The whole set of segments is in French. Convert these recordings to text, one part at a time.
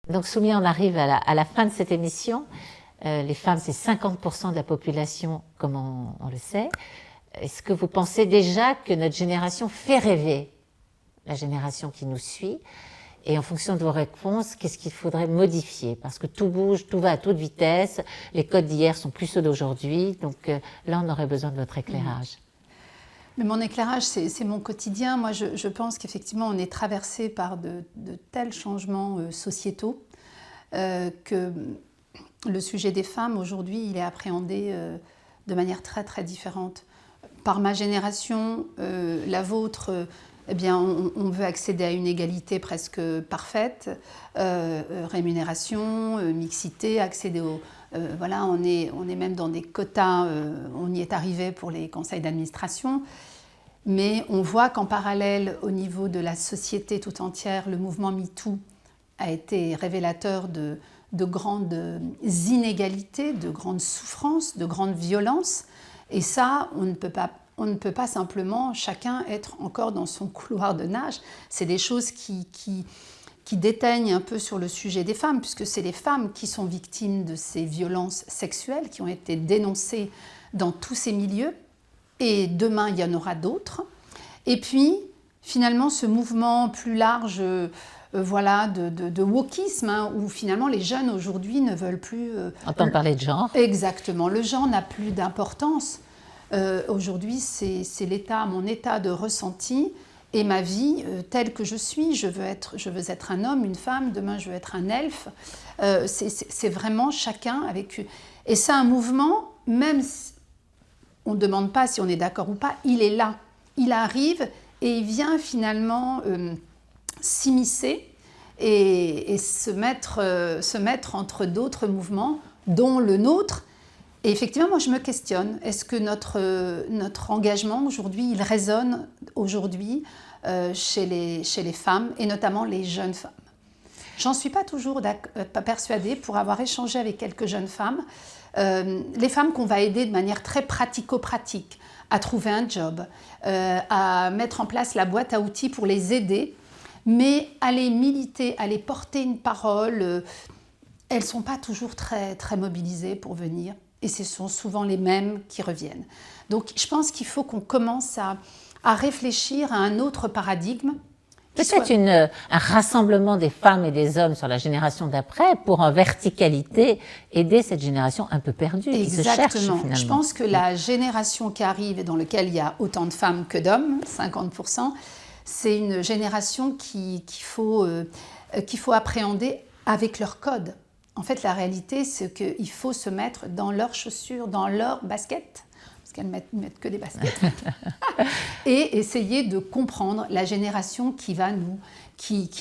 Donc Soumia, on arrive à la fin de cette émission. Les femmes, c'est 50% de la population, comme on le sait. Est-ce que vous pensez déjà que notre génération fait rêver la génération qui nous suit? Et en fonction de vos réponses, qu'est-ce qu'il faudrait modifier? Parce que tout bouge, tout va à toute vitesse, les codes d'hier sont plus ceux d'aujourd'hui, donc là on aurait besoin de votre éclairage. Mais mon éclairage, c'est mon quotidien. Moi, je pense qu'effectivement, on est traversé par de tels changements sociétaux que le sujet des femmes, aujourd'hui, il est appréhendé de manière très, très différente. Par ma génération, la vôtre, eh bien, on veut accéder à une égalité presque parfaite, rémunération, mixité, accéder au... voilà, on est même dans des quotas, on y est arrivé pour les conseils d'administration. Mais on voit qu'en parallèle, au niveau de la société tout entière, le mouvement MeToo a été révélateur de grandes inégalités, de grandes souffrances, de grandes violences. Et ça, on ne peut pas simplement chacun être encore dans son couloir de nage. C'est des choses qui déteignent un peu sur le sujet des femmes, puisque c'est les femmes qui sont victimes de ces violences sexuelles qui ont été dénoncées dans tous ces milieux. Et demain, il y en aura d'autres. Et puis, finalement, ce mouvement plus large voilà, de wokisme, hein, où finalement les jeunes aujourd'hui ne veulent plus... entendre parler de genre. Exactement. Le genre n'a plus d'importance. Aujourd'hui, c'est mon état de ressenti et ma vie telle que je suis. Je veux être un homme, une femme. Demain, je veux être un elfe. C'est vraiment chacun avec... Et c'est un mouvement, même si on ne demande pas si on est d'accord ou pas, il est là. Il arrive et il vient finalement s'immiscer et se mettre entre d'autres mouvements, dont le nôtre. Et effectivement, moi, je me questionne. Est-ce que notre engagement aujourd'hui, il résonne aujourd'hui chez les femmes, et notamment les jeunes femmes? J'en suis pas toujours persuadée, pour avoir échangé avec quelques jeunes femmes. Les femmes qu'on va aider de manière très pratico-pratique à trouver un job, à mettre en place la boîte à outils pour les aider, mais aller militer, aller porter une parole, elles ne sont pas toujours très, très mobilisées pour venir, et ce sont souvent les mêmes qui reviennent. Donc je pense qu'il faut qu'on commence à réfléchir à un autre paradigme. Peut-être un rassemblement des femmes et des hommes sur la génération d'après pour, en verticalité, aider cette génération un peu perdue, qui se cherche finalement. Je pense que la génération qui arrive et dans laquelle il y a autant de femmes que d'hommes, 50%, c'est une génération qu'il faut appréhender avec leur code. En fait, la réalité, c'est qu'il faut se mettre dans leurs chaussures, dans leurs baskets, parce qu'elles ne mettent que des baskets, et essayer de comprendre la génération qui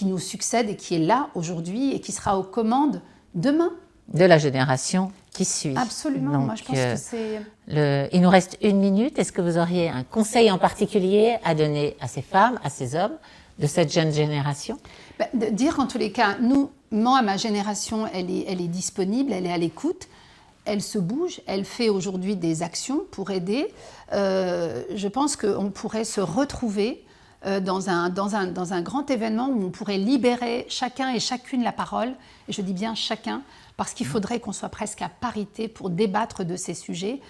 nous succède et qui est là aujourd'hui et qui sera aux commandes demain. De la génération qui suit. Absolument, donc, moi je pense que c'est... Il nous reste 1 minute. Est-ce que vous auriez un conseil en particulier à donner à ces femmes, à ces hommes de cette jeune génération? De dire qu'en tous les cas, moi, ma génération, elle est disponible, elle est à l'écoute. Elle se bouge, elle fait aujourd'hui des actions pour aider. Je pense qu'on pourrait se retrouver dans un grand événement où on pourrait libérer chacun et chacune la parole. Et je dis bien chacun, parce qu'il faudrait qu'on soit presque à parité pour débattre de ces sujets,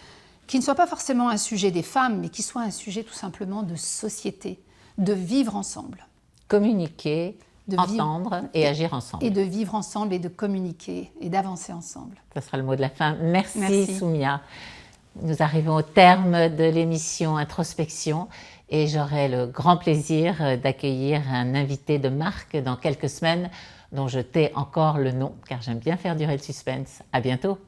qui ne soient pas forcément un sujet des femmes, mais qui soient un sujet tout simplement de société, de vivre ensemble. Communiquer, entendre et agir ensemble. Et de vivre ensemble et de communiquer et d'avancer ensemble. Ce sera le mot de la fin. Merci. Soumia. Nous arrivons au terme de l'émission Introspection et j'aurai le grand plaisir d'accueillir un invité de marque dans quelques semaines dont je tais encore le nom car j'aime bien faire durer le suspense. À bientôt.